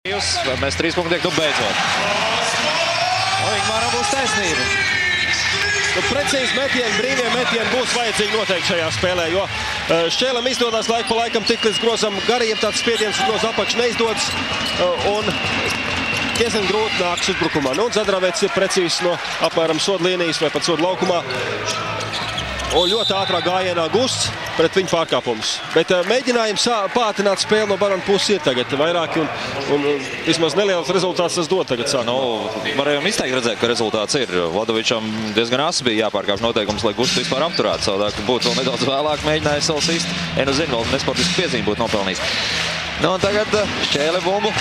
Vai mēs 3 punktu tiek, nu beidzot. Ingmāram būs taisnība. Precīzi metieni, brīvie metieni būs vajadzīgi noteikti šajā spēlē, jo Šķēlam izdodas laiku pa laikam tik līdz grozam gariem, tāds spiediens uz apakšu neizdodas un diezgan grūti nāks uzbrukumā. Nu, Zadravets ir precīzi no apmēram soda līnijas vai pat soda laukumā. Un ļoti ātrā gājienā Gusts pret viņu pārkāpumus. Bet mēģinājums pātrināt spēli no Barona puses ir tagad vairāki un vismaz neliels rezultāts tas dod tagad sāk. Nu, varējām izteikti redzēt, ka rezultāts ir. Vladovičam diezgan asi bija jāpārkāpj noteikums, lai Gusts vispār apturētu. Savādāk būtu vēl nedaudz vēlāk mēģinājis savu sist. Nu zinu, vēl nesportisku piezīmi būtu nopelnījis. Nu un tagad Šķēle bumbu.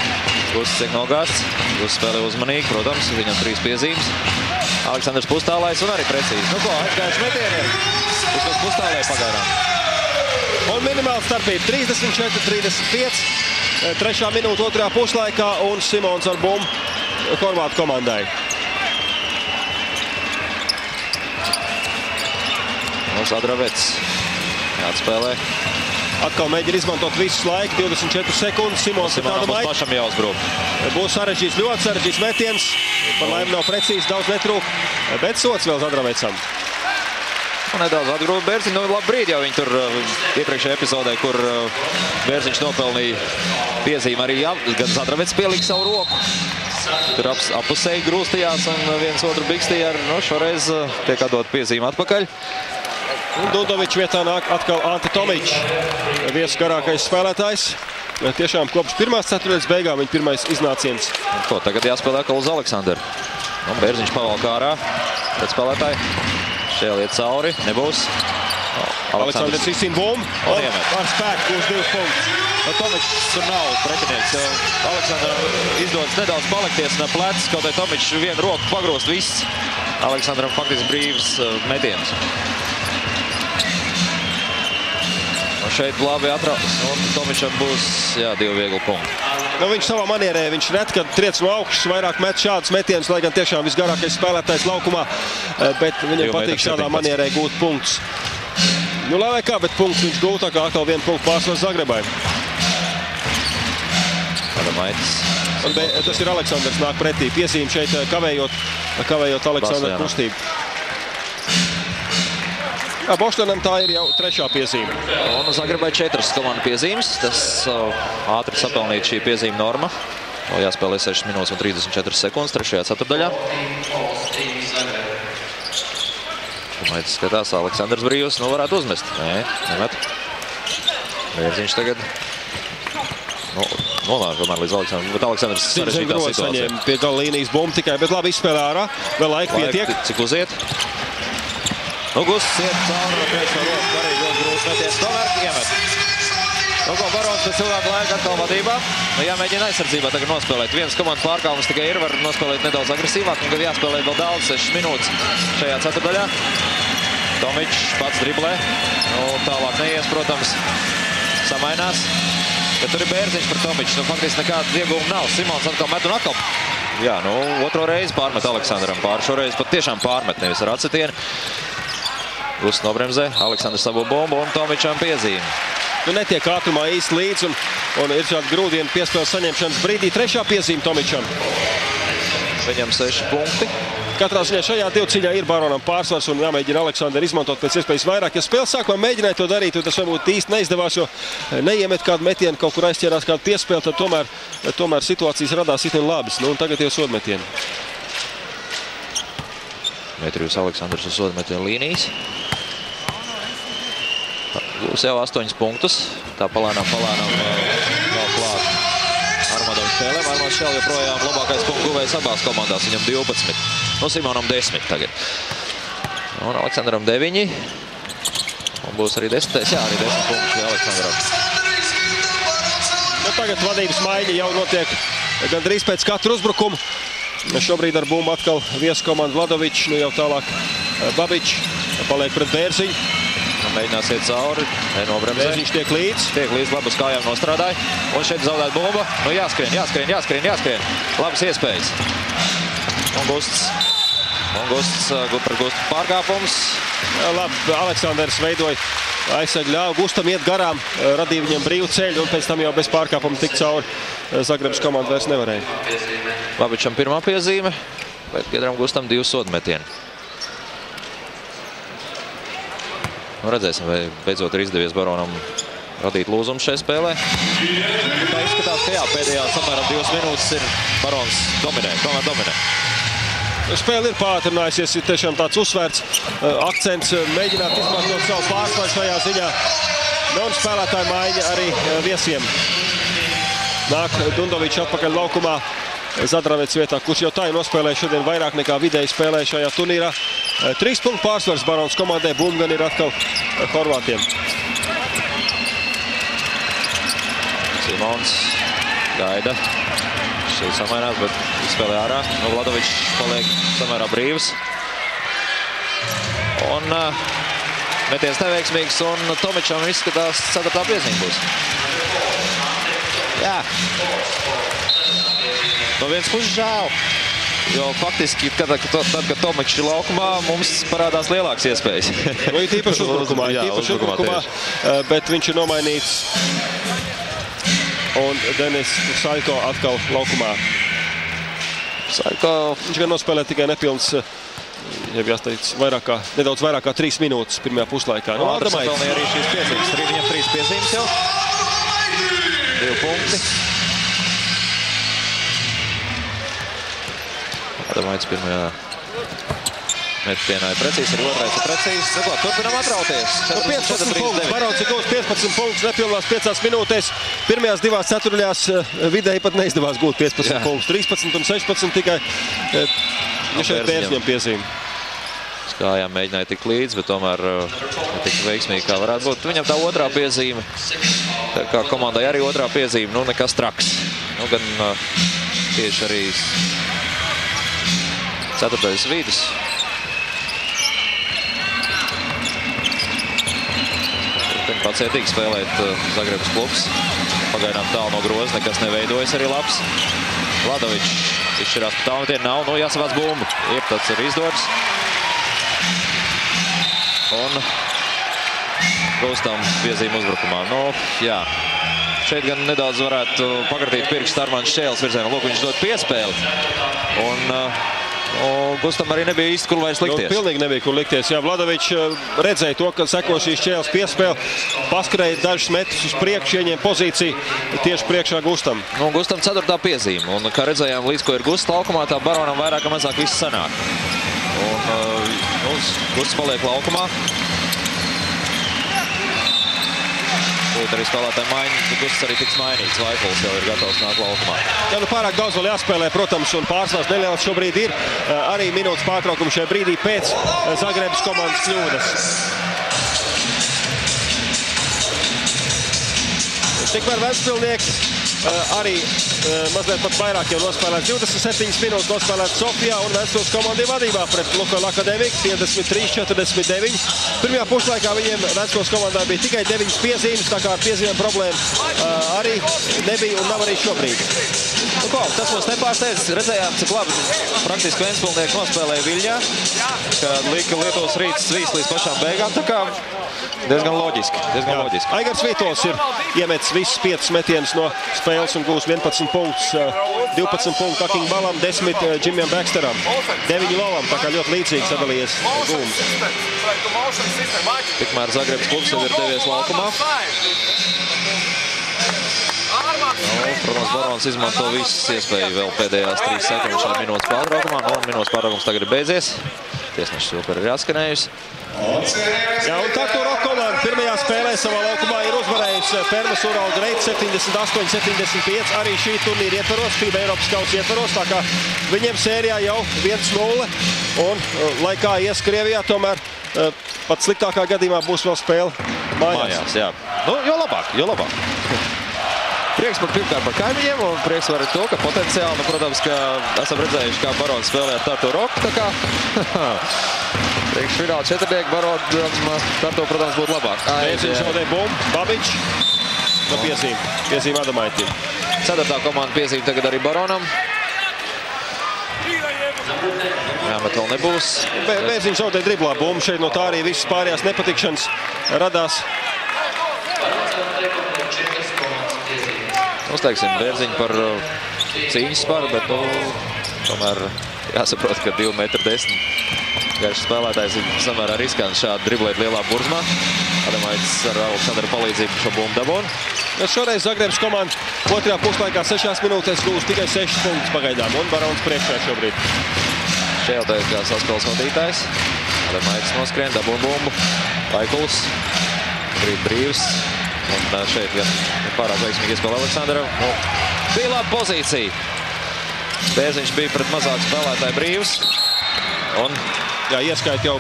Gusts tiek nogāsts. Gusts spēlē uzmanīgi, protams, viņam 3 piezīmes. Aleksandrs pustālais un arī precīzi. Nu ko, aizgājuši metieni ir. Vismaz pustālē pagaidām. Un minimāla starpība 34-35. 3. minūte 2. puslaikā un Simons ar bumbu Horvātu komandai. Zadravets jāatspēlē. Atkal mēģina izmantot visus laiku, 24 sekundes. Simons ir tāda maita. Pašam jāuzbruk. Būs sarežģīts, ļoti sarežģīts metiens. Par laimi nav precīzi, daudz netrūk. Bet sots vēl Zadravecam. Nedaudz atgrūda Bērziņš. Nu, labi brīdi jau viņi tur iepriekšējā epizodē, kur Bērziņš nopelnīja piezīmi arī gan Zadravets pielika savu roku. Tur appusēji grūstījās un viens otru bikstīja ar, nu, šoreiz tiek atdot piezīmi atpakaļ. Un Dudovičs vietā nāk atkal Ante Tomičs, viesu garākais spēlētājs. Tiešām kopš pirmās ceturtdaļas beigām viņa pirmais iznāciens. Ko, tagad jāspēlē atkal uz Aleksandru. Nu, Bērziņš pavalk ārā pret spēlētāju. Šķēle iet cauri, nebūs. Aleksandrs izcīna bumbu un ar spēku būs 2 punktus. Tomičs tur nav pretinieks. Aleksandram izdodas nedaudz palikties no plecs, kaut vai Tomičs vienu roku pagrost viss. Aleksandram faktiski brīvs metiens. Šeit labi atrauc. Tomičam būs, jā, 2 viegli punkti. Nu, viņš savā manierē, viņš ret, kad triec no augšas, vairāk met šādus metienus, lai gan tiešām visgarākais spēlētājs laukumā, bet viņam patīk šādā manierē gūt punktus. Nu, lai kā, bet punkts viņš gūt, tā kā atkal 1 punktu pārsvars Zagrebai. Tas ir Aleksandrs nāk pretī. Piezīme šeit kavējot Aleksandra kustību. Boštanam tā ir jau 3. piezīme. Un Zagrebai 4 komandu piezīmes. Tas ātri sapelnīt šī piezīme norma. Jāspēlē 6 minūtes un 34 sekundes 3. ceturtdaļā. Maitis skatās, Aleksandrs brīvs, nu varētu uzmest. Nē, nemet. Bērziņš tagad. Nolāž tomēr līdz Aleksandrs. Bet Aleksandrs sarežģītā situācija. Pie gala līnijas bumbu tikai, bet labi izspēlē ārā. Vēl laika pietiek. Cik uziet? Nu, Gusts iet cauri no priekšā roku, garīgi ļoti grūts meties. Tomēr iemet. Nu, ko Barons pēc cilvēku laika atkal vadībā. Nu, jāmēģina aizsardzībā tagad nospēlēt. Viens komandas pārkāpums tikai ir, var nospēlēt nedaudz agresīvāk. Un, kad jāspēlē vēl daudz, 6 minūtes šajā ceturtdaļā. Tomičs pats driblē. Nu, tālāk neies, protams, samainās. Bet tur ir Bērziņš par Tomičs. Nu, faktiski nekāda iegūma nav. Simons atkal met un atkal. Jā, nu, otro reizi pārmet Aleksandram pār. Šoreiz pat tiešām pārmet, nevis ar atsitienu. Gusts nobremzē, Aleksandrs savu bumbu un Tomičam piezīmi. Nu, netiek ātrumā īsti līdz un ir šādi grūdienu piespēles saņemšanas brīdī. 3. piezīme Tomičam. Viņam 6 punkti. Katrā ziņā šajā divcīņā ir Baronam pārsvars un jāmēģina Aleksandru izmantot pēc iespējas vairāk. Ja spēles sākumā mēģināja to darīt, tas varbūt īsti neizdevās, jo neiemet kādu metienu, kaut kur aizķērās kādu piespēli, tad tomēr situācijas radās itin labas. Nu, un tagad jau sodmetieni. Metrijus Aleksandrs uz sodmetienu līnijas. Būs jau 8 punktus. Tā palēnām vēl klāt Armandam Šķēlēm. Armands Šķēle joprojām labākais punktu guvējs abās komandās. Viņam 12. Nu, Simonam 10 tagad. Un Aleksandram 9. Un būs arī 10. Jā, arī 10 punkti Aleksandram. Nu, tagad vadības maiņa jau notiek gandrīz pēc katru uzbrukumu. Šobrīd ar bumbu atkal viesu komandu Vladovičs, nu jau tālāk Babičs paliek pret Bērziņu. Mēģinās iet cauri, nenobremzē. Bērziņš tiek līdz. Tiek līdz, labi uz kājām nostrādāja. Un šeit zaudēt bumba. Nu jāskrien. Labas iespējas. Un Gusts par Gustu pārkāpums. Labi, Aleksandrs veidoja aizsargi ļāva Gustam iet garām, radīja viņam brīvu ceļu un pēc tam jau bez pārkāpuma tik cauri Zagrebas komanda vairs nevarēja. Babičam pirmā piezīme, bet Giedram Gustam 2 sodu metieni. Nu, redzēsim, vai beidzot ir izdevies Baronam radīt lūzumu šai spēlē. Tā izskatās, ka jā, pēdējā samērā 2 minūtes ir Barons dominē, tomēr dominē. Spēle ir pātrinājusies, ir tiešām tāds uzsvērts akcents, mēģināt izmantot savu pārsvaru šajā ziņā. Un spēlētāja maiņa arī viesiem. Nāk Dundovičs atpakaļ laukumā Zadravets vietā, kurš jau tā ir nospēlējis šodien vairāk nekā vidēji spēlē šajā turnīrā. 3 punktu pārsvars Barons komandai, bumba gan ir atkal horvātiem. Simons gaida. Šeit samainās, bet izspēlē ārā. Nu, Vladovičs paliek samērā brīvs. Un meties neveiksmīgs, un Tomičam izskatās 4. piezīme būs. Jā. No viens puses žēl. Jo faktiski, tad, kad Tomičs ir laukumā, mums parādās lielākas iespējas. Nu, ir tīpaši uzbrukumā, bet viņš ir nomainīts. Un Denis Saiko atkal laukumā. Saiko. Viņš gan nospēlē tikai nepilns, ja jāsteic, nedaudz vairāk kā 3 minūtes pirmajā puslaikā. Nu, Adamaits pelnīja arī šīs piezīmes. Viņam 3 piezīmes jau. 2 punkti. Adamaits pirmajā metienā ir precīzi, arī otrais ir precīzi. Turpinām atrauties. 15 punktus. Barons ir gūs 15 punktus nepilnās 5 minūtēs. Pirmajās 2 ceturļās vidēji pat neizdevās gūt 15 punktus. 13 un 16 tikai. Ja šeit Bērziņam piezīme. Skājām mēģināja tikt līdz, bet tomēr tik veiksmīgi kā varētu būt. Viņam tā otrā piezīme. Tā kā komandai arī otrā piezīme, nu nekas traks. Nu gan tieši arī 4. vidus. Pacietīgi spēlēt Zagrebas klubs. Pagaidām tālu no groza, nekas neveidojas arī labs. Vladovičs izšķirās pa tālmetienu, nav, nu jāsavāc bumbu. Ieptats ir izdots. Un Gustam piezīme uzbrukumā. Nu, jā. Šeit gan nedaudz varētu pakratīt pirkstu Armāns Šķēles virzienā. Lūk, viņš dod piespēli. Un Gustam arī nebija īsti, kur vairs likties. Pilnīgi nebija, kur likties. Jā, Vladovičs redzēja to, ka seko šī Šķēles piespēle. Paskrēja dažus metrus uz priekšu, ieņēma pozīciju tieši priekšā Gustam. Nu, Gustam 4. piezīme. Un, kā redzējām, līdz ko ir Gusts laukumā, tā Baronam vairāk vai mazāk viss sanāk. Un Gusts paliek laukumā. Tūlīt arī spēlētāji maiņa, Gusts arī tiks mainīts. Laikuls jau ir gatavs nāk laukumā. Jā, nu pārāk daudz vēl jāspēlē, protams, un pārsvars neliels šobrīd ir. Arī minūtes pārtraukums šajā brīdī pēc Zagrebas komandas kļūdas. Tikmēr Ventspilnieks arī mazliet pat vairāk jau nospēlēts. 27 minūtes nospēlēts Sofijā un Ventspils komandai vadībā pret Lukoil Akademiku 53-49. Pirmajā puslaikā viņiem Ventspils komandai bija tikai 9 piezīmes, tā kā ar piezīmēm problēma arī nebija un nav arī šobrīd. Nu ko, tas mums nepārsteidz. Redzējām, cik labi praktiski Ventspilnieki nospēlēja Viļņā, kad lika Lietuvas Rīts svīst līdz pašām beigām. Tā kā diezgan loģiski. Aigars Vītols ir iemetis visus 5 metienus no spēles un gūs 11 punktus. 12 punktu Aking Balam, 10 Džimijam Beksteram, 9 Lovam, tā kā ļoti līdzīgi sadalījies gūmus. Tikmēr Zagrebas klubs jau ir devies laukumā. Protams, Barons izmanto visas iespēju vēl pēdējās 3 sekundes šajā minūtes pārtraukumā. Nu, minūtes pārtraukums tagad ir beidzies. Tiesnešs vēl ir atskanējusi. Jā, un Tartu Rock komanda pirmajā spēlē savā laukumā ir uzvarējusi Permas Uralga Reits 78-75. Arī šī turnīra ietvaros, FIBA Eiropas kausa ietvaros, tā kā viņiem sērijā jau 1-0. Un, lai kā ies Krievijā, tomēr pat sliktākā gadījumā būs vēl spēle mājās. Jā. Nu, jo labāk. Prieks pirmkārt par kaimiņiem, un prieks var to, ka potenciāli, nu, protams, ka esam redzējuši, kā Barons spēlē ar Tartu Rock, tā kā priekšfināla 4. Baronam Tartu, protams, būtu labāk. Bērziņš zaudēja bumbu, Babičs, no piezīme Adamaitim. 4. komanda piezīme tagad arī Baronam. Jā, bet vēl nebūs. Bērziņš zaudēja driblā bumbu. Šeit no tā arī visas pārējās nepatikšanas radās. Uzteiksim Bērziņu par cīņas sparu, bet tomēr jāsaprot, ka 2,10 m garš spēlētājs ir samērā riskants šādi driblēt lielā burzmā. Adamaitis ar Aleksandra palīdzību šo bumbu dabūna. Šoreiz Zagrebs komanda otrajā puslaikā 6 minūtēs gūs tikai 6 punktus pagaidām. Un Barons priekšā šobrīd. Šēltais kā saspēles vadītājs. Adamaitis noskrien, dabūna bumbu. Vaikuls. Brīd brīvs. Un šeit gan pārāk veiksmīgi iespēlē Aleksandram. Bija laba pozīcija. Bērziņš bija pret mazāk spēlētāju brīvs. Un jā, ieskait jau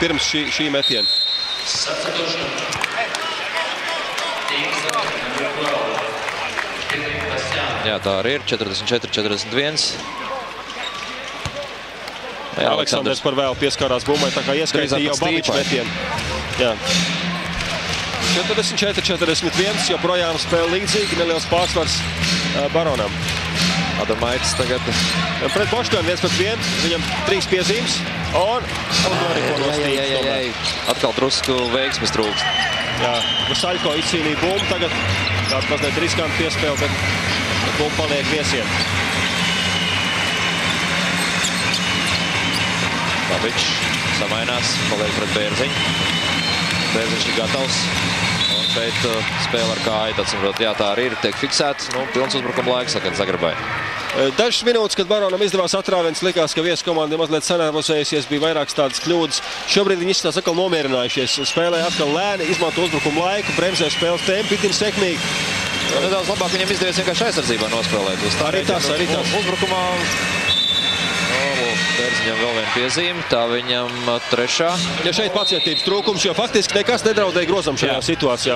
pirms šī metiena. Jā, tā arī ir. 44-41. Aleksandrs par vēlu pieskārās bumbai, tā kā ieskaitīja jau Babiča metienu. Jā. 44-41, joprojām spēle līdzīgi, neliels pārsvars Baronam. Adamaitis tagad pret Boštonu 1-1, viņam 3 piezīmes. Un arī ko nostīgs. Atkal drusku veiksmes trūkst. Jā, Saļko izcīnīja bumbu, tagad tāds mazliet riskanti piespēle, bet bumba paliek viesiem. Babičs samainās, paliek pret Bērziņu. Bērziņš ir gatavs. Un šeit spēle ar kāju, atsimrot, jā, tā arī ir, tiek fiksēts. Pilns uzbrukuma laiks, sakot Zagrebai. Dažas minūtes, kad Baronam izdevās atrāviens, likās, ka viesu komanda mazliet sanervozējusies, bija vairākas tādas kļūdas. Šobrīd viņi izskatās atkal nomierinājušies. Spēlē atkal lēni, izmanto uzbrukuma laiku, bremzē spēles tempu, itin sekmīgi. Nedaudz labāk viņam izdevies vienkārši aizsardzībā nospēlēt. Arī tas. Uzbrukumā Bērziņam vēl viena piezīme, tā viņam trešā. Ja šeit pacietības trūkums, jo faktiski nekas nedraudēja Grozam šajā situācijā.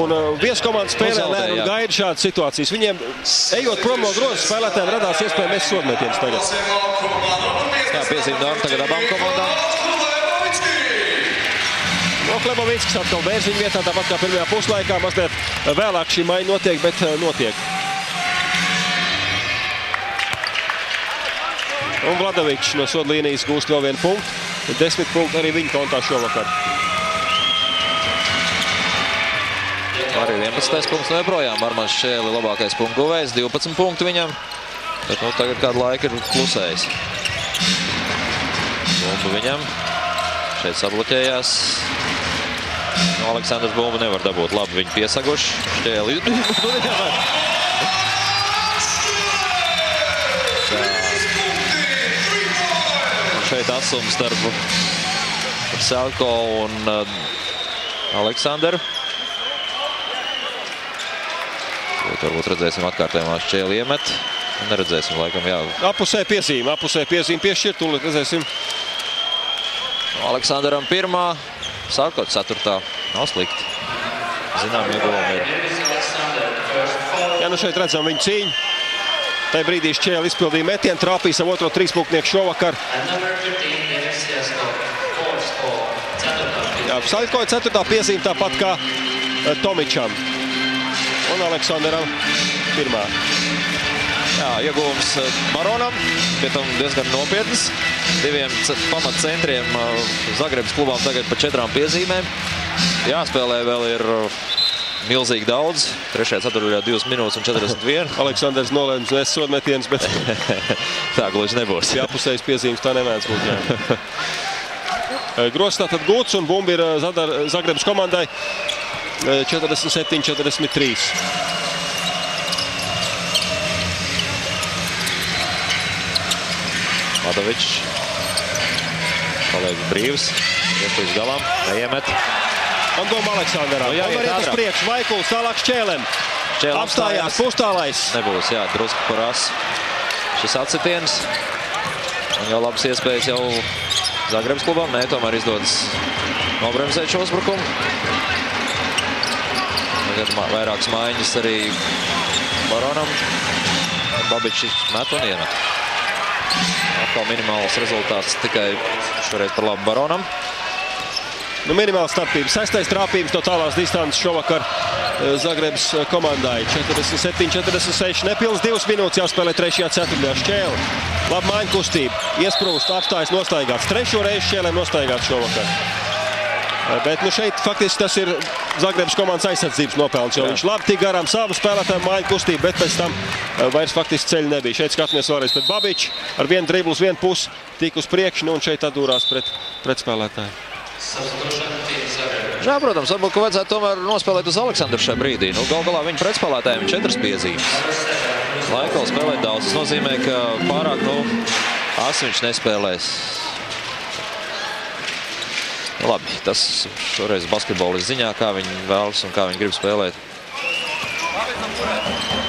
Un viesu komanda spēlē lēni un gaida šādas situācijas. Viņiem, ejot prom no Groza, spēlētājiem radās iespēja mest sodmetienus tagad. Jā, piezīme dārga tagad abām komandām. Klemovickis atkal Bērziņa vietā, tāpat kā pirmajā puslaikā. Mazliet vēlāk šī maiņa notiek, bet notiek. Un Vladovičs no sodlīnijas gūst vēl vienu punktu. 10 punkti arī viņa kontā šovakar. Arī 11. punkts neprojām. Armāns Šēli labākais punktu guvējs. 12 punkti viņam. Bet tagad kādu laiku ir klusējis. Bumbu viņam. Šeit sabloķējās. Aleksandrs bumbu nevar dabūt. Labi, viņi piesaguši. Šēli. Šeit asums starp Saļko un Aleksandru. Varbūt redzēsim atkārtējumā Šķēli iemet. Neredzēsim laikam, jā. Apusē piezīme piešķirt, tūlīt redzēsim. Aleksandram pirmā, Saļko 4. Nav slikti. Zinām, ieguvumi ir. Jā, šeit redzam viņu cīņu. Tajā brīdī Šķēli izpildīja metienu, trāpīja savu otro 3 punktu šovakar. Saļko 4. piezīme tāpat kā Tomičam un Aleksandram 1. Jā, ieguvums Baronam, pie tam diezgan nopietnas. 2 pamatcentriem Zagrebas klubām tagad pa 4 piezīmēm. Jāspēlē vēl ir milzīgi daudz. 3. ceturtajā 2 minūtes un 41. Aleksandrs nolēms nes sodmetienas, bet tā gluži nebūs. Jāpusējas piezīmes tā nemēdz būt. Grozs tātad gūts un bumba ir Zagrebas komandai 47-43. Vladovičs paliek brīvs, ies līdz galam, neiemet. Un bumba Aleksandram. Un var iet uz priekšu, Vaikuls tālāk Šķēlem. Apstājās, pustālais. Nebūs, jā, drusku par asu. Šis atsitiens. Un jau labas iespējas jau Zagrebas klubām. Nē, tomēr izdodas nobremzēt šo uzbrukumu. Tagad vairākas maiņas arī Baronam. Babičs met un iemet. Atkal minimāls rezultāts tikai šoreiz par labu Baronam. Minimāls starpības. 6. trāpījums no tālās distances šovakar Zagrebs komandai. 47-46, nepilns 2 minūtes jāspēlē 3. ceturtajā. Šķēle, laba maiņa kustība, iesprūst, apstājas, nostaigāts. 3. reizi Šķēlēm nostaigāts šovakar. Bet šeit faktiski tas ir Zagrebs komandas aizsardzības nopelns, jo viņš labi tik garām savu spēlētāju maiņu kustību, bet pēc tam vairs faktiski ceļa nebija. Šeit skatāmies vēlreiz pret Babiču, ar vienu driblu uz vienu pusi, tik uz priekšu, un šeit atdūrās pret spēlētāju. Jā, protams, varbūt, ka vajadzētu tomēr nospēlēt uz Aleksandru šajā brīdī. Gal galā viņa pretspēlētājiem 4 piezīmes. Laikal spēlēt daudz, tas nozīmē, ka pārāk, asi viņš nespēlēs. Labi, tas šoreiz basketbolis ziņā, kā viņi vēlas un kā viņi grib spēlēt.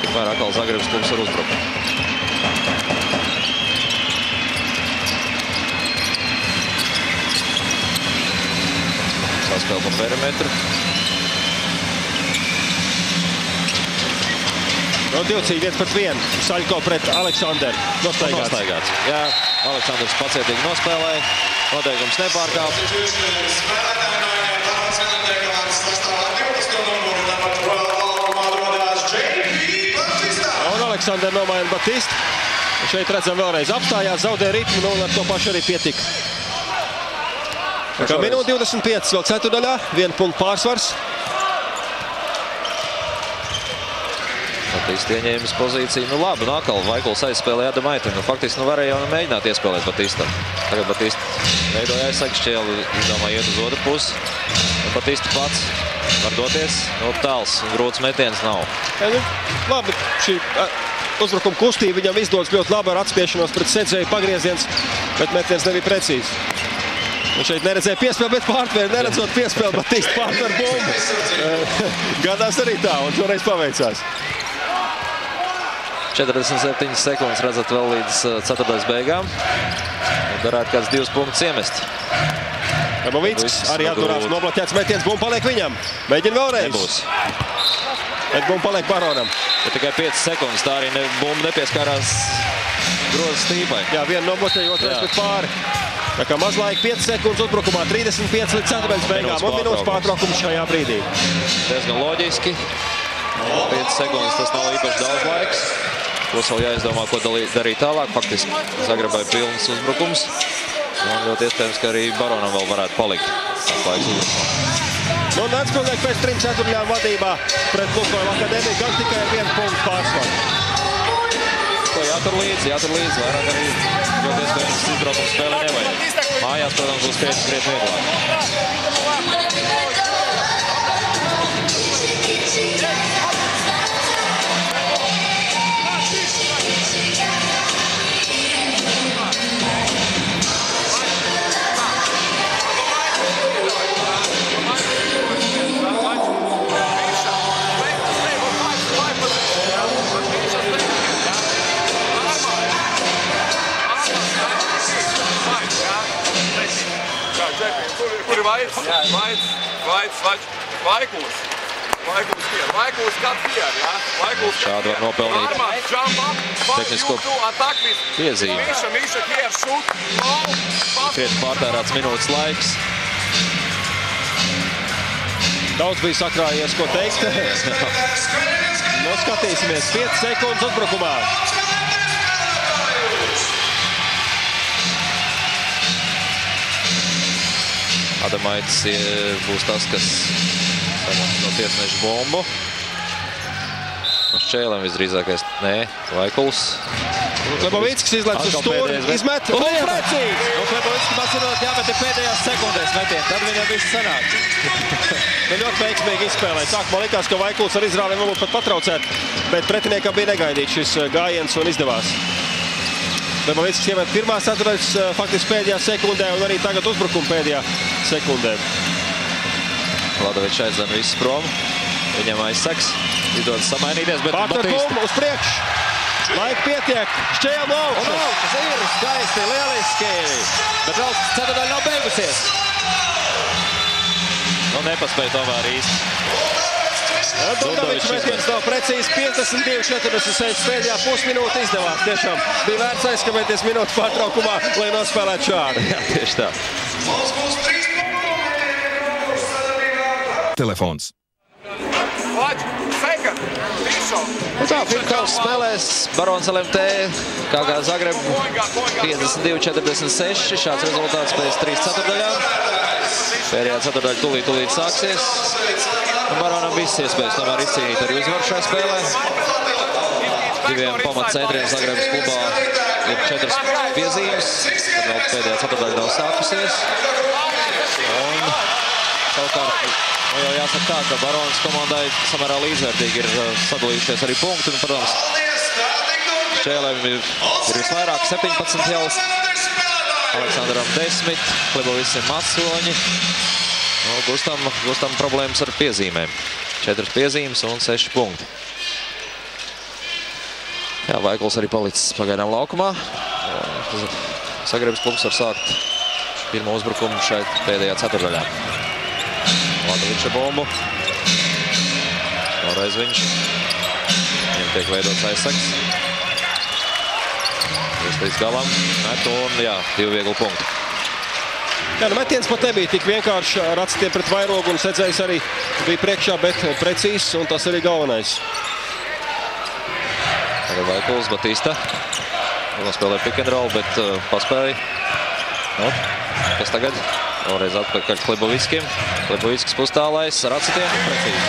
Tikmēr atkal Zagrebs klubs ar uzbrukumu. Saspēle pa perimetru. Divcīgi 1-1. Saļko pret Aleksandru. Nostaigāts. Jā, Aleksandrs pacietīgi nospēlēja. Noteikums nepārkāp. Un Aleksandra nomaina Batistu. Šeit redzam vēlreiz apstājās, zaudē ritmu, un ar to pašu arī pietika. Kā minūte 25 vēl ceturdaļā, 1 punktu pārsvars. Batista ieņēmis pozīciju. Labi, atkal Vaikuls aizspēlēja Adamaitu. Faktiski varēja jau mēģināt iespēlēt Batistam. Tagad Batista veidoja aizsaka Šķēli, izdomāja iet uz otru pusi. Batista pats var doties. Tāls un grūts metiens nav. Labi, šī uzbrukuma kustība viņam izdodas ļoti labi ar atspiešanos pret sedzēju pagrieziens, bet metiens nebija precīzi. Un šeit neredzēja piespēli, bet pārtvēri neredzot piespēli, Batista pārtver bumbu. Gadās arī tā, un šoreiz paveicās. 47 sekundes redzat vēl līdz 4. beigām. Darētu kāds 2 punktus iemest. Lebovīckis arī atdurās, nobloķēts metiens, bumba paliek viņam. Mēģina vēlreiz. Nebūs. Bet bumba paliek Baronam. Ja tikai 5 sekundes, tā arī bumba nepieskārās grozas stīpai. Jā, vienu nobloķēja, otrais bet pāri. Tā kā maz laika, 5 sekundes uzbrukumā, 35 līdz 4. beigām un minūtes pārtraukums šajā brīdī. Diezgan loģiski. 5 sekundes, tas nav īpaši daudz laiks. Būs vēl jāizdomā, ko darīt tālāk. Faktiski Zagrebai pilns uzbrukums. Un ļoti iespējams, ka arī Baronam vēl varētu palikt. Un atspēlēk pēc 3 ceturtajām vadībā pret Lukoilu akadēmiju, gan tikai ar 1 punktu pārsvaru. Ko jātur līdzi, vairāk arī ļoti iespējams izbraukums spēle nevajag. Mājās, protams, būs krietni vieglāk. Kur ir Vaikuls kāds hier, jā? Šādu var nopelnīt tehnisko piezīmi. Krietni pārtērēts minūtes laiks. Daudz bija sakrājies, ko teikt. Noskatīsimies, 5 sekundes uzbrukumā. Adamaitis būs tas, kas saņems no tiesneša bumbu. Šķēlēm visdrīzākais, Vaikuls. Lebovīckis izlēc uz stūri, izmet un precīzi. Lebovīckis atcerot jāmet pēdējās sekundēs metien, tad viņam viss sanāk. Ļoti veiksmīgi izspēlēt. Sākumā likās, ka Vaikuls ar izrādēm varbūt pat patraucēt, bet pretiniekam bija negaidīts šis gājiens un izdevās. Lebovīckis iemet pirmās ceturtais faktiski pēdējā sekundē un arī tagad uzbrukuma pēdējā sekundē. Ladovičs aizdzen visus prom. Viņam aizsaks. Izdodas samainīties, bet Batista. Bumbu uz priekšu. Laika pietiek. Šķēle no augšas. Tas ir skaisti, lieliski. Bet vēl ceturdaļa nav beigusies. Nepaspēja tomēr īsti. Dudovičs metiens nav precīzi. 52-46 pēdējā pusminūte izdevās. Tiešām bija vērts aizskavēties minūtes pārtraukumā, lai nospēlētu šādi. Jā, tieši tā. Telefons. Tā, Fimkaus spēlēs Barons LMT, KG Zagreb 52-46. Šāds rezultāts pēc 3 ceturdaļām. Pēdējā ceturdaļa tūlīt sāksies. Baronam viss iespējas tomēr izcīnīt arī uzvaru šajā spēlē. Diviem pamatcentriem Zagrebas klubā ir 4 piezīmes. Tad vēl pēdējā ceturdaļa nav sākusies. Un savukārt jau jāsaka tā, ka Baronas komandai samērā līdzvērtīgi ir sadalījušies arī punkti. Un, protams, Šķēlēm ir visvairāk 17 jau. Aleksandram 10, Klibovisim 8. Gustam problēmas ar piezīmēm. 4 piezīmes un 6 punkti. Jā, Vaikuls arī palicis pagaidām laukumā. Zagrebas klubs var sākt pirmo uzbrukumu šeit pēdējā ceturdaļā. Ladoviča bombu. Vēlreiz viņš. Viņam tiek veidots aizsaks. Līdz galam. Met un, jā, 2 viegli punkti. Jā, nu metiens pat nebija tik vienkārši ar acitiem pret vairogu un sedzējs arī bija priekšā, bet precīzs un tas arī galvenais. Tagad Vaikuls, Batista. Nospēlē pick and roll, bet paspēja. Nu, kas tagad? Vēlreiz atpakaļ Klibovickim. Klibovickis pustālais ar acitiem. Precīzi.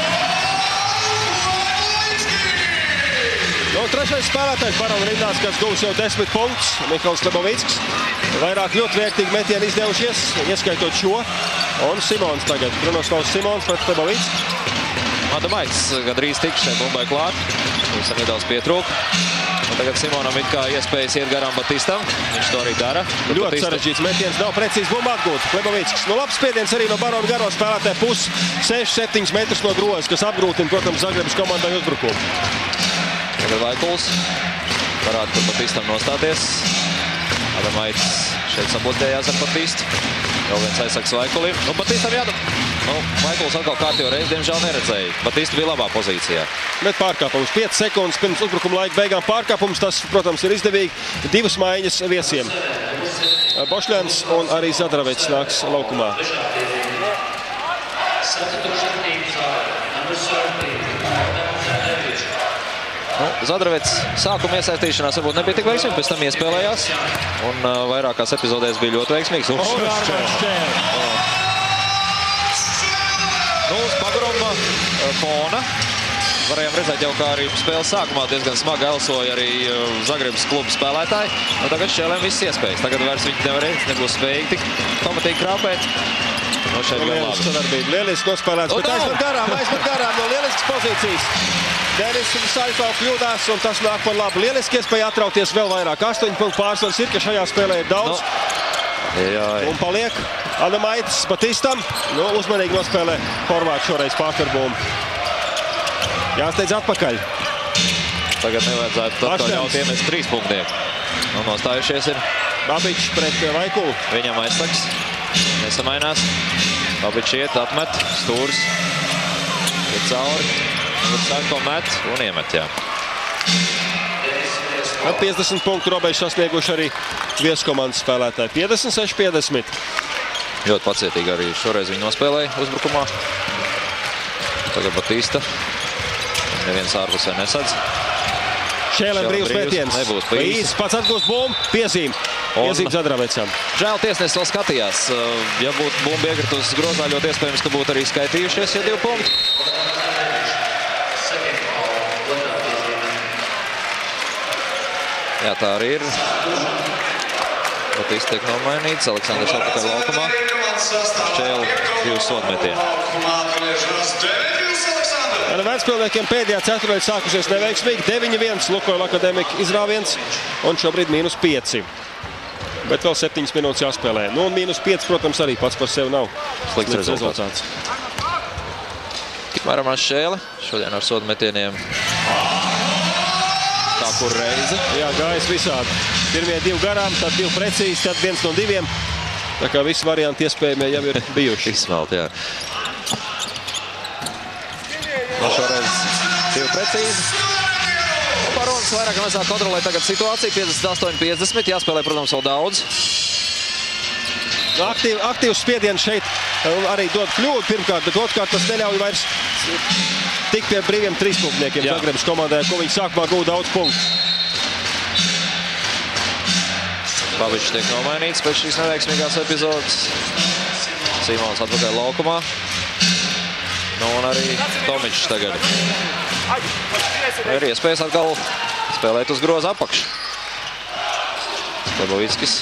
Nu, trešais spēlētājs Barona rindās, kas guvis jau 10 punktus. Mihals Klibovickis. Vairāk ļoti vērtīgi metieni izdevušies, ieskaitot šo. Un Simons tagad. Brunoslavs Simons pret Klibovicki. Adomaitis gandrīz tik šai bumbai klāt. Visam nedaudz pietrūk. Un tagad Simonam it kā iespējas iet garām Batistam. Viņš to arī dara. Ļoti sarežģīts metiens, nav precīzi bumba atgūt. Klibovickis. Nu, labs spiediens arī no Barona garo spēlētāja puses 6-7 metrus no groza, kas apgrūtina, protams, Zagrebas komandai uzbrukumu. Tagad Vaikuls. Parāda, kur Batistam nostāties. Adomaitis šeit sabloķējās ar Batistu. Vēl viens aizsaks Vaikulim. Nu, Batistam jādara. Nu, Vaikuls atkal kārtējo reizi, diemžēl neredzēja. Batista bija labā pozīcijā. Bet pārkāpums 5 sekundes pirms uzbrukuma laika beigām pārkāpums. Tas, protams, ir izdevīgi. 2 maiņas viesiem. Bošļēns un arī Zadravets nāks laukumā. Nu, Zadravets sākuma iesaistīšanās varbūt nebija tik veiksmīgi, pēc tam iespēlējās. Un vairākās epizodēs bija ļoti veiksmīgs. Nu, uz pagruma fona varējām redzēt jau, kā arī spēles sākumā diezgan smagi elsoja arī Zagrebas kluba spēlētāji. Nu, tagad Šķēlēm viss iespējas. Tagad vairs viņi nebūs spējīgi tik pamatīgi krāpēt. Nu, šeit gan labi. Lieliski nospēlēts, bet aizmet garām no lieliskas pozīcijas. Denis Saifau kļūdās un tas nāk par labu. Lieliski iespēja atrauties vēl vairāk. 8 punktu pārsvars ir, ka šajā spēlē ir daudz. Un paliek Adomaitis Batistam. Nu, uzmanīgi nospēlē Horvāts šoreiz pārtarbūmu. Jāsteidz atpakaļ. Tagad nevajadzētu atkal ļaut iemest 3 punktiem. Nu, nostājušies ir Babičs pret Vaikulu. Viņam aizsaks. Nesamainās. Babičs iet, atmet. Stūrs. Iet cauri. Sāko met un iemet, jā. 50 punktu robežu sasnieguši arī vieskomandas spēlētāji. 56-50. Ļoti pacietīgi arī šoreiz viņi nospēlēja uzbrukumā. Tagad Batista. Neviens ārpusē nesadz. Šķēlēm brīvs metiens. Nebūs pa īsti. Pats atgūst bumbu. Piezīme Zadravecam. Žēl tiesnesis vēl skatījās. Ja būtu bumba iekritusi grozā, ļoti iespējams, ka būtu arī skaitījušies, ja 2 punkti. Jā, tā arī ir. Batista tiek nomainīts. Aleksandrs atpakaļ laukumā. Šķēle 2 sodmetieni. Ar vecpilniekiem pēdējā ceturdaļa sākusies neveiksmīgi. 9-1 Lukoil Akademika izrāviens un šobrīd -5. Bet vēl 7 minūtes jāspēlē. Nu, un -5, protams, arī pats par sevi nav slikts rezultāts. Tikmēr maz Šķēle. Šodien ar sodmetieniem. Tā kur reize. Jā, gājas visādi. Pirmie 2 garām, tad 2 precīzi, tad 1 no 2. Tā kā visi varianti iespējamie jau ir bijuši. Izsmelt, jā. No šoreiz 2 precīzi. Baronas vairāk mazāk kontrolē tagad situāciju. 58-50. Jāspēlē, protams, vēl daudz. Aktīvs spiediens šeit arī dod kļūdu pirmkārt, bet otrkārt tas neļauj vairs tik pie brīviem trīspunktniekiem Zagrebas komandai, ko viņi sākumā gūda daudz punktu. Pavičs tiek nomainīts pēc šīs neveiksmīgās epizodes. Simons atpakaļ laukumā. Nu, un arī Tomičs tagad. Ir iespējas atkal spēlēt uz groza apakšu. Lebovickis.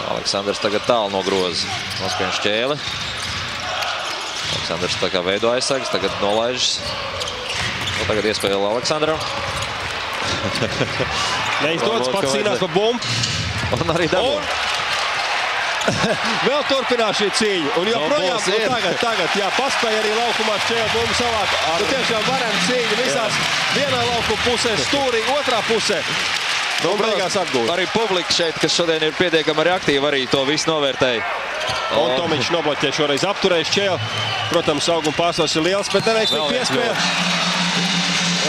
Aleksandrs tagad tālu no groza. Nospien šķēli. Aleksandrs tā kā veido aizsargs, tagad nolaižas. Nu, tagad iespēja Aleksandram. Neizdodas, pats cīnās par bumbu. Un arī dabū. Vēl turpinās šī cīņa. Un joprojām tagad, jā, paspēja arī laukumā šķēla bumbu savāk. Nu, tiešām varena cīņa visās vienā laukuma pusē, stūrī, otrā pusē. Nu, beigās atgūt. Arī publika šeit, kas šodien ir pietiekami arī aktīvi, arī to visu novērtēja. Un Tomičs nobloķē šoreiz apturēja šķēli. Protams, auguma pārsvars ir liels, bet neveiksmīgi piespēja.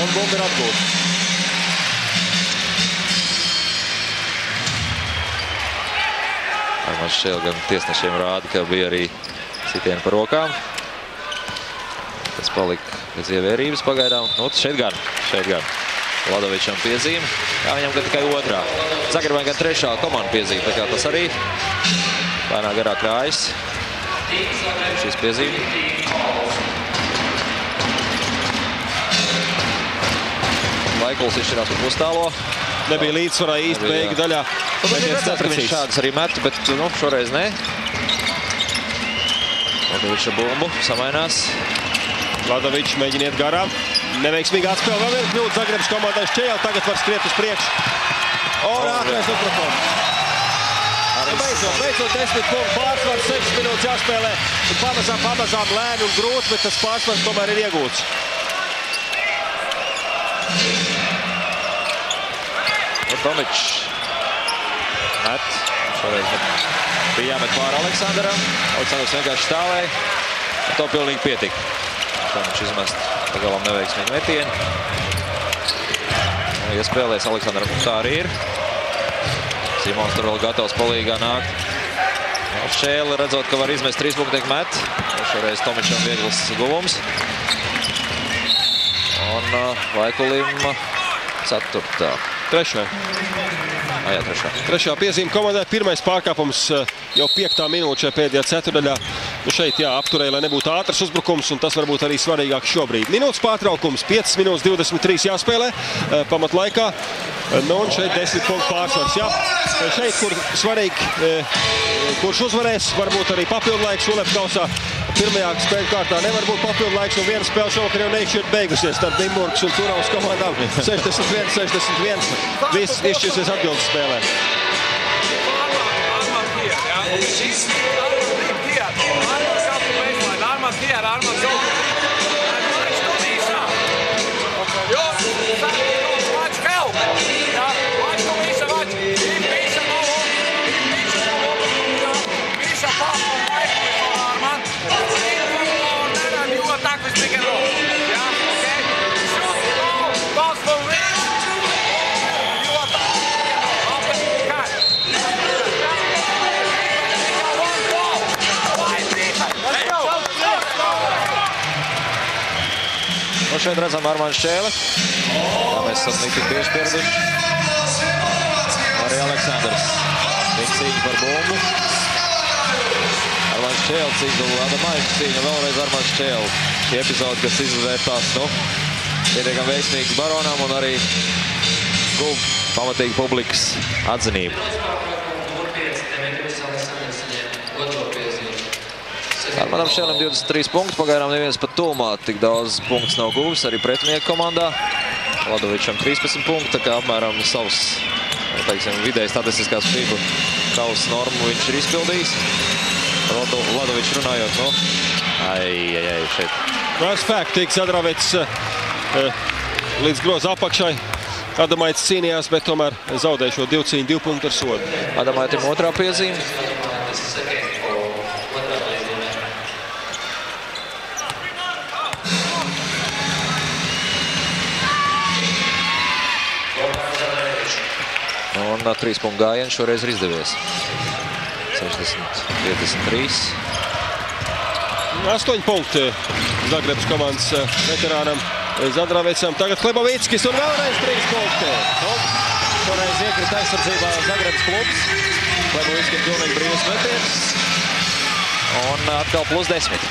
Un bumba ir atgūta. Man šķiet, gan tiesnešiem rāda, ka bija arī sitieni par rokām. Tas palika pēc ievērības pagaidām. Nu, šeit gan. Ladovičam piezīme. Jā, viņam gan tikai otrā. Zagrebai gan trešā komanda piezīme. Tā kā tas arī lēnā garā krājas. Šīs piezīme. Vaikuls izšķirās par pustālo. Nebija līdzsvarā īsti beigu daļā. Viņš šādas arī met, bet nu, šoreiz ne. Ladoviča bumbu samainās. Ladovičs mēģina iet garām. Neveiksmīgi atspēle. Vēl viena kļūda Zagrebas komandai šķēle. Tagad var skriet uz priekšu. Un ātrais uzbrukums. Beidzot 10 punktu pārsvars, 6 minūtes jāspēlē. Pamazām lēni un grūti, bet tas pārsvars tomēr ir iegūts. Tomičs met. Šoreiz bija jāmet pāri Aleksandram. Aleksandrs vienkārši stāvēja. To pilnīgi pietika. Tomičs izmest pagalam neveiksmīgi metieni. Iespēlēs Aleksandram. Tā arī ir. Simons tur vēl gatavs palīgā nākt. Šķēli redzot, ka var izmest 3 punktu met. Šoreiz Tomičam viegls guvums. Un Vaikulim 4. Trešā. Jā, trešā. Trešā piezīme komandai. Pirmais pārkāpums jau 5. minūte šajā pēdējā ceturdaļā. Nu šeit jā, apturēja, lai nebūtu ātrs uzbrukums, un tas varbūt arī svarīgāk šobrīd. Minūtes pārtraukums, 5 minūtes 23 jāspēlē pamatlaikā. Nu un šeit 10 punktu pārsvars. Jā. Šeit, kur svarīgi, kurš uzvarēs, varbūt arī papildu laiks Ulepkausā. Pirmajā spēļu kārtā nevar būt papildu laiks, un viena spēle šovakar jau neizšķirt beigusies starp Dimburgas un Turavas komandām. 61-61. Viss izšķirsies atbildes spēlē. Šeit redzam Armāns šķēle. Tā mēs esam tik bieži pieraduši. Arī Aleksandrs. Viņa cīņa par bumbu. Armāns šķēle cīņa, Adamaičs cīņa, vēlreiz Armāns šķēle. Šī epizode, kas izvērtās, nu, pietiekam veiksmīgs Baronam un arī guv pamatīgi publikas atzinību. Armānam šķēlim 23 punkti, pagaidām neviens pat tūmā tik daudz punktus nav guvis, arī pretinieku komandā. Ladovičam 13 punkti, tā kā apmēram savus, teiksim, vidēji statistiskās FIBA kausa normu viņš ir izpildījis. Ladovičs runājot, nu, šeit. Ar spēku tiek sadravēts līdz groza apakšai. Adamaits cīnījās, bet tomēr zaudēja šo 2 cīņu, 2 punktu ar sodu. Adamaitim otrā piezīme. Un 3 punktu gājiens šoreiz ir izdevies. 60-53. 8 punkti Zagrebas komandas veterānam Zadravecam. Tagad Klebovickis un vēlreiz 3 punkti. Šoreiz iekrita aizsardzībā Zagrebas klubs. Klebovickim pilnīgi brīvs metiens. Un atkal plus 10.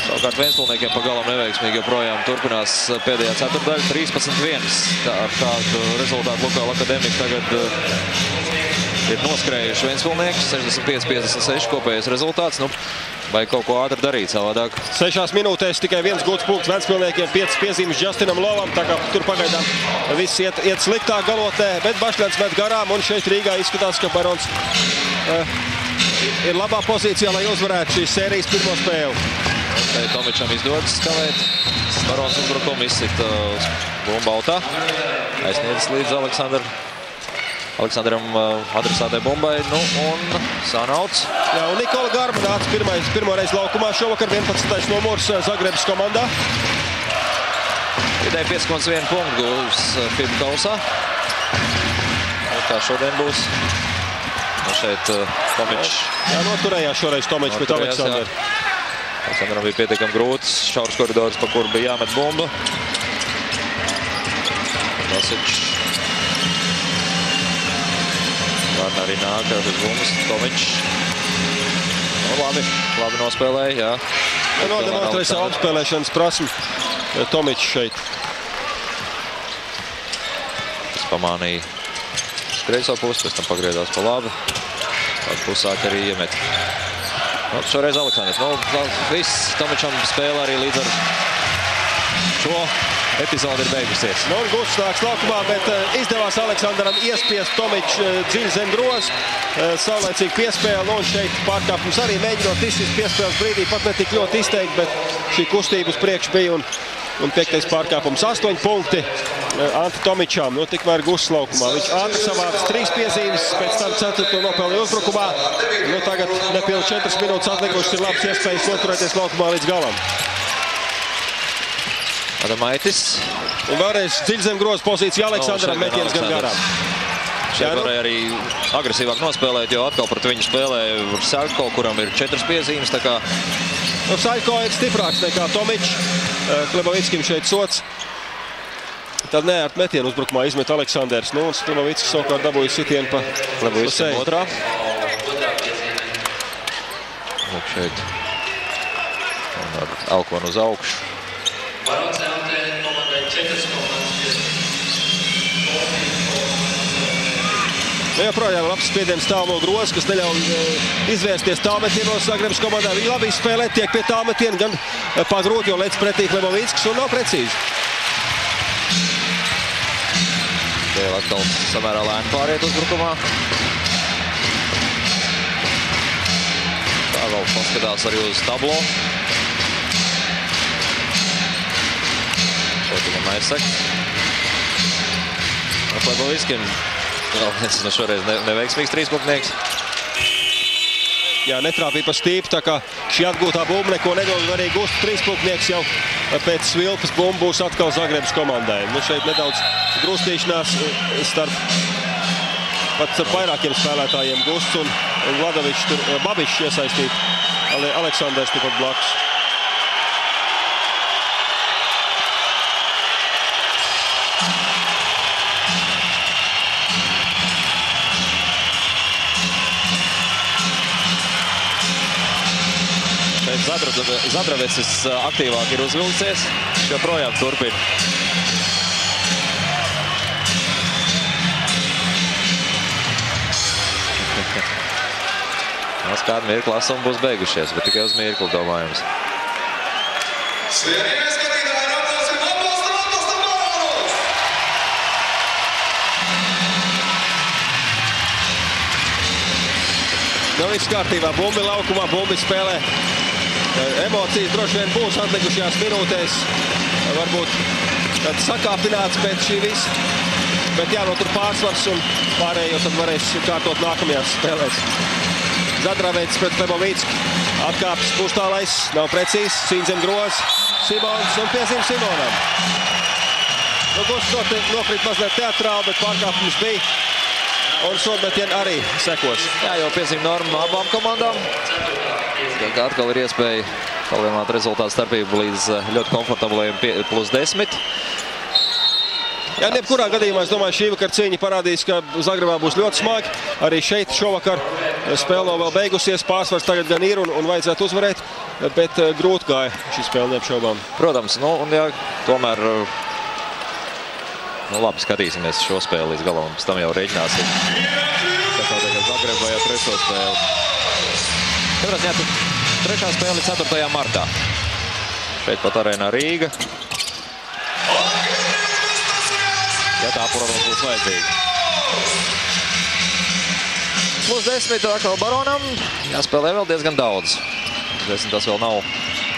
Savukārt Ventspilsniekiem pa galam neveiksmīgi joprojām turpinās pēdējā ceturtdaļa 13-1. Ar tādu rezultātu Lukoil Akademika tagad ir noskrējuši Ventspilsnieki. 65-56 kopējais rezultāts. Nu, vai kaut ko ātri darīt savādāk? 6 minūtēs tikai 1 gūts punkts Ventspilsniekiem, 5 piezīmes Justinam Lovam. Tā kā tur pagaidām viss iet sliktāk galotnē, bet Bašļans met garām. Un šeit Rīgā izskatās, ka Barons ir labā pozīcijā, lai uzvarētu šīs sērijas pirmo spēli. Šeit Tomičam izdodas skavēt. Barons uzbrukumu izsita uz bumbu autā. Aizsniedz līdz Aleksandram adresātai bumbai. Nu, un sanauts. Jā, un Nikola Garba nāca pirmoreiz laukumā šovakar 11. numurs Zagrebas komandā. Vidēji 5,1 punktu gūs FIBA kausā. Kā šodien būs. Un šeit Tomičs. Jā, noturējās šoreiz Tomičs pret Aleksandru. Aleksandram bija pietiekami grūts, šaurs koridors, pa kuru bija jāmet bumba. Vasičs. Vārna arī nāk uz bumbas. Tomičs. Nu, labi nospēlēja, jā. Nodemonstrēja savu apspēlēšanas prasmi Tomičs šeit. Tas pamānīja kreiso pusi, pēc tam pagriezās pa labi. Tāds pusāk arī iemet. Nu, šoreiz Aleksandrs. Nu, viss Tomičam spēlē arī līdz ar šo epizodi ir beigusies. Nu, un Gusts nāks laukumā, bet izdevās Aleksandram iespiest Tomiču dziļi zem groza. Saulēcīgi piespēle, nu, un šeit pārkāpums arī mēģinot izsist piespēles brīdī, pat ne tik ļoti izteikti, bet šī kustība uz priekšu bija un 5. pārkāpums. 8 punkti Anta Tomičam, nu, tikmēr Gusts laukumā. Viņš ātri savāc 3 piezīmes, pēc tam 4. nopelnīja uzbrukumā. Nu, tagad nepilni 4 minūtes atlikušas ir labs iespējas noturēties laukumā līdz galam. Adamaitis. Un vēlreiz dziļi zem groza pozīcija Aleksandram, metiens gan garām. Šeit varēja arī agresīvāk nospēlēt, jo atkal pret viņu spēlēja Saļko, kuram ir 4 piezīmes. Tā kā... Nu, Saļko ir stiprāks nekā Tomičs. Klebovickim šeit sots. Tad ne ar metienu uzbrukumā izmet Aleksandrs. Nu, un Klebovickis savukārt dabūja sitienu pa Klebovickim otrā. Lūk šeit. Un ar elkonu uz augšu. Nu, joprojām labs spiediens tālu no groza, kas neļauj izvērsties tālmetienos Zagrebas komandā. Viņi labi izspēlē, tiek pie tālmetiena, gan pagrūti, jo lec pretī Klebovickis un nav precīzi. Vēl atkal samērā lēni pāriet uzbrukumā. Tā vēl paskatās arī uz tablo. Šeit tikai Mairseks. Klebovickim vēl viens no šoreiz neveiksmīgs 3-punktnieks. Jā, netrāpīja pa stīpu, tā kā šī atgūtā bumba neko nedod arī Gusts 3-punktnieks jau pēc svilpas bumbu būs atkal Zagrebas komandai. Nu, šeit nedaudz grūstīšanās starp vairākiem spēlētājiem. Gusts un Vladovičs, Babišs iesaistīt, Aleksandrs tikpat blakus. Zadravecis aktīvāk ir uzvilcies, viņš joprojām turpina. Mēs kādu mirkli esam būs beigušies, bet tikai uz mirkli domājums. Nav viss kārtībā, bumbi laukumā, bumbi spēlē. Emocijas droši vien būs atlikušajās minūtēs. Varbūt tāds sakāpināts pēc šī visa. Bet jānotur pārsvars un pārējo tad varēs kārtot nākamajās spēlēs. Zadravets pret Klebovicki. Atkāpjas puštālais, nav precīzs. Cīņa zem groza. Simons un piezīme Simonam. Nu, Gusts nokrīt mazliet teatrāli, bet pārkāpums bija. un sodmetieni arī sekos. Jā, jau piezīm norma abām komandām. Atkal ir iespēja palielināt rezultātu starpību līdz ļoti komfortablajiem +10. Jā, nebkurā gadījumā, es domāju, šī vakar cīņa parādīs, ka Zagrebā būs ļoti smagi. Arī šeit šovakar spēle vēl beigusies, pārsvars tagad gan ir un vajadzētu uzvarēt, bet grūti gāja šī spēle neapšaubām. Protams, un jā, tomēr labi skatīsimies šo spēli līdz galam, pēc tam jau rēķināsim. Kas notiek ar Zagrebu jau trešo spēli. Katrā ziņā trešā spēle 4. martā. Šeit pat arēnā Rīga. Ja tā, protams, būs vajadzīga. +10 atkal Baronam. Jāspēlē vēl diezgan daudz. 10 tas vēl nav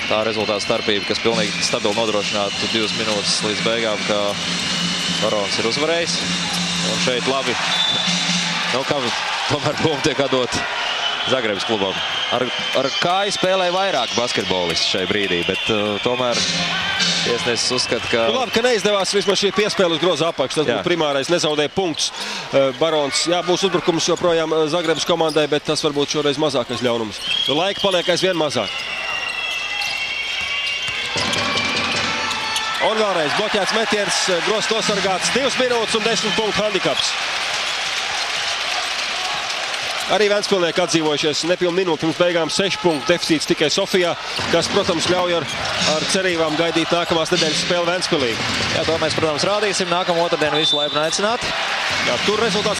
tā rezultāta starpība, kas pilnīgi stabili nodrošinātu 2 minūtes līdz beigām, ka Barons ir uzvarējis. Un šeit labi. Kā tomēr bumba tiek atdot Zagrebas klubam. Ar kāju spēlēja vairāk basketbolisti šai brīdī, bet tomēr tiesnesis uzskata, ka... Labi, ka neizdevās vismaz šī piespēle uz groza apakš. Tas būtu primārais, nezaudēja punktus. Barons, jā, būs uzbrukums joprojām Zagrebas komandai, bet tas varbūt šoreiz mazākais ļaunums. Laika paliek aizvien mazāk. Un vēlreiz bloķēts metiens, grozs nosargāts 2 minūtes un 10 punktu handikaps. Arī Ventspilnieki atdzīvojušies nepilnu minūti pirms beigām 6 punktu deficīts tikai Sofijā, kas, protams, ļauj ar cerībām gaidīt nākamās nedēļas spēli Ventspilī. Jā, to mēs, protams, rādīsim. Nākamā otrdiena visu laipni aicināti. Jā, tur rezultāts